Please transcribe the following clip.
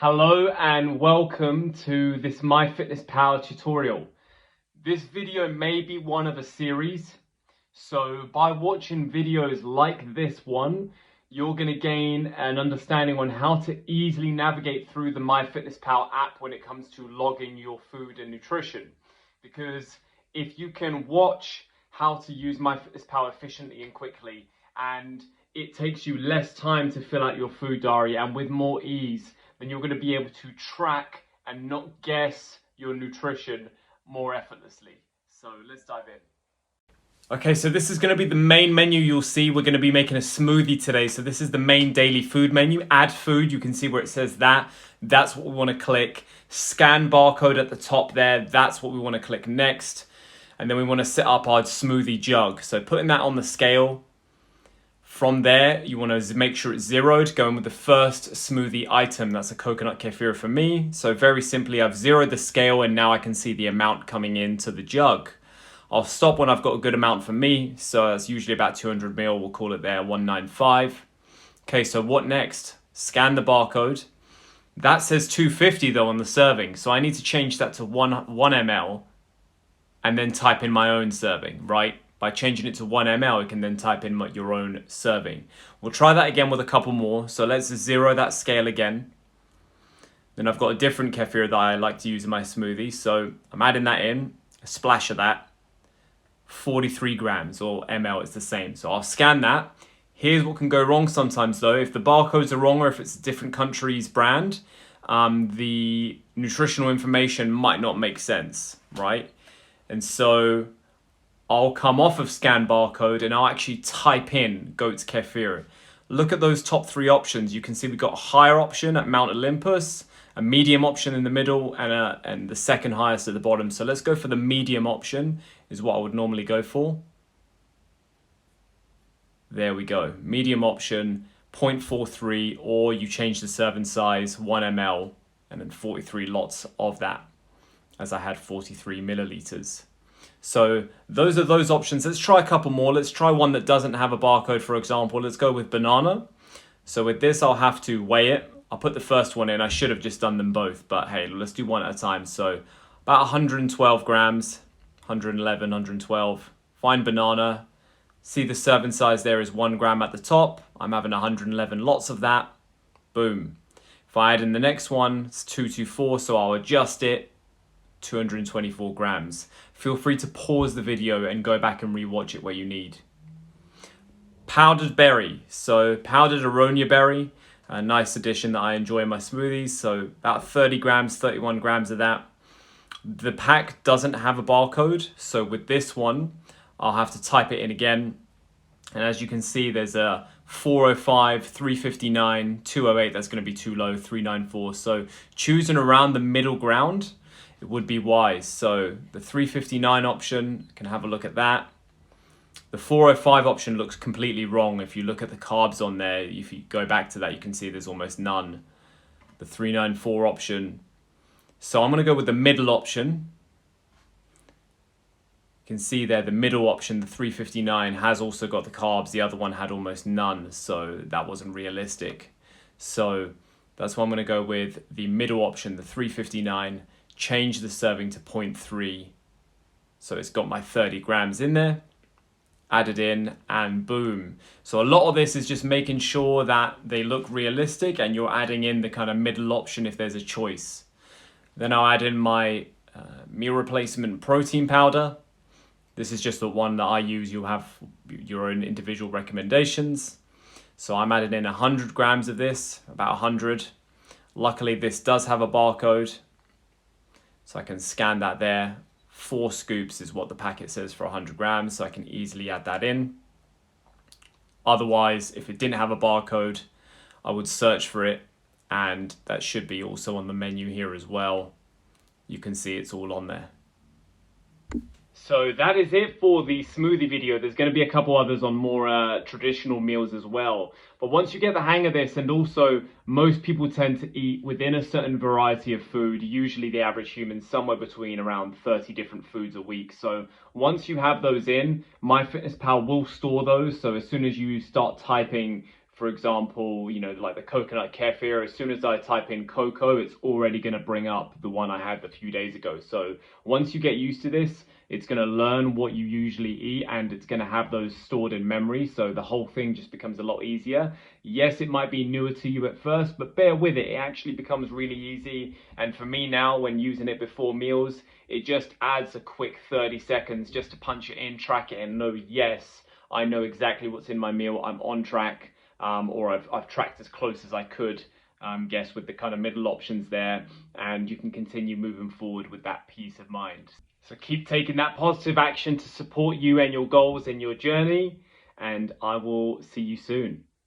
Hello and welcome to this MyFitnessPal tutorial. This video may be one of a series, so by watching videos like this one, you're going to gain an understanding on how to easily navigate through the MyFitnessPal app when it comes to logging your food and nutrition. Because if you can watch how to use MyFitnessPal efficiently and quickly, and it takes you less time to fill out your food diary and with more ease, then you're going to be able to track and not guess your nutrition more effortlessly. So let's dive in. Okay, so this is going to be the main menu you'll see. We're going to be making a smoothie today. So this is the main daily food menu. Add food, you can see where it says that. That's what we want to click. Scan barcode at the top there. That's what we want to click next. And then we want to set up our smoothie jug. So putting that on the scale. From there, you want to make sure it's zeroed, going with the first smoothie item. That's a coconut kefir for me. So very simply, I've zeroed the scale and now I can see the amount coming into the jug. I'll stop when I've got a good amount for me. So that's usually about 200 ml. We'll call it there, 195. Okay, so what next? Scan the barcode. That says 250 though on the serving. So I need to change that to 1 ml and then type in my own serving, right? By changing it to 1 ml, you can then type in your own serving. We'll try that again with a couple more. So let's zero that scale again. Then I've got a different kefir that I like to use in my smoothie. So I'm adding that in, a splash of that. 43 grams or ml, it's the same. So I'll scan that. Here's what can go wrong sometimes though. If the barcodes are wrong or if it's a different country's brand, the nutritional information might not make sense, right? And so I'll come off of scan barcode and I'll actually type in goat's kefir. Look at those top three options. You can see we've got a higher option at Mount Olympus, a medium option in the middle, and the second highest at the bottom. So let's go for the medium option, is what I would normally go for. There we go. Medium option, 0.43, or you change the serving size, 1 ml, and then 43 lots of that, as I had 43 milliliters. So those are those options. Let's try a couple more. Let's try one that doesn't have a barcode, for example. Let's go with banana. So with this, I'll have to weigh it. I'll put the first one in. I should have just done them both, but hey, let's do one at a time. So about 112 grams, 111, 112. Find banana. See the serving size there is 1 gram at the top. I'm having 111 lots of that. Boom. If I add in the next one, it's 224, so I'll adjust it. 224 grams. Feel free to pause the video and go back and rewatch it where you need. Powdered berry. So powdered aronia berry, a nice addition that I enjoy in my smoothies. So about 30 grams, 31 grams of that. The pack doesn't have a barcode. So with this one, I'll have to type it in again. And as you can see, there's a 405, 359, 208. That's going to be too low, 394. So choosing around the middle ground, it would be wise. So the 359 option, can have a look at that. The 405 option looks completely wrong. If you look at the carbs on there, if you go back to that, you can see there's almost none. The 394 option. So I'm going to go with the middle option. You can see there, the middle option, the 359, has also got the carbs. The other one had almost none, so that wasn't realistic. So that's why I'm going to go with the middle option, the 359. Change the serving to 0.3. So it's got my 30 grams in there. Add it in and boom. So a lot of this is just making sure that they look realistic and you're adding in the kind of middle option if there's a choice. Then I'll add in my meal replacement protein powder. This is just the one that I use. You'll have your own individual recommendations. So I'm adding in 100 grams of this, about 100. Luckily, this does have a barcode. So I can scan that there. 4 scoops is what the packet says for 100 grams. So I can easily add that in. Otherwise, if it didn't have a barcode, I would search for it. And that should be also on the menu here as well. You can see it's all on there. So that is it for the smoothie video. There's going to be a couple others on more traditional meals as well. But once you get the hang of this, and also most people tend to eat within a certain variety of food, usually the average human somewhere between around 30 different foods a week. So once you have those in, MyFitnessPal will store those. So as soon as you start typing For example, you know, like the coconut kefir, as soon as I type in cocoa, it's already going to bring up the one I had a few days ago. So once you get used to this, it's going to learn what you usually eat and it's going to have those stored in memory. So the whole thing just becomes a lot easier. Yes, it might be newer to you at first, but bear with it. It actually becomes really easy. And for me now, when using it before meals, it just adds a quick 30 seconds just to punch it in, track it, and know, yes, I know exactly what's in my meal. I'm on track, or I've tracked as close as I could, guess, with the kind of middle options there, and you can continue moving forward with that peace of mind. So keep taking that positive action to support you and your goals in your journey, and I will see you soon.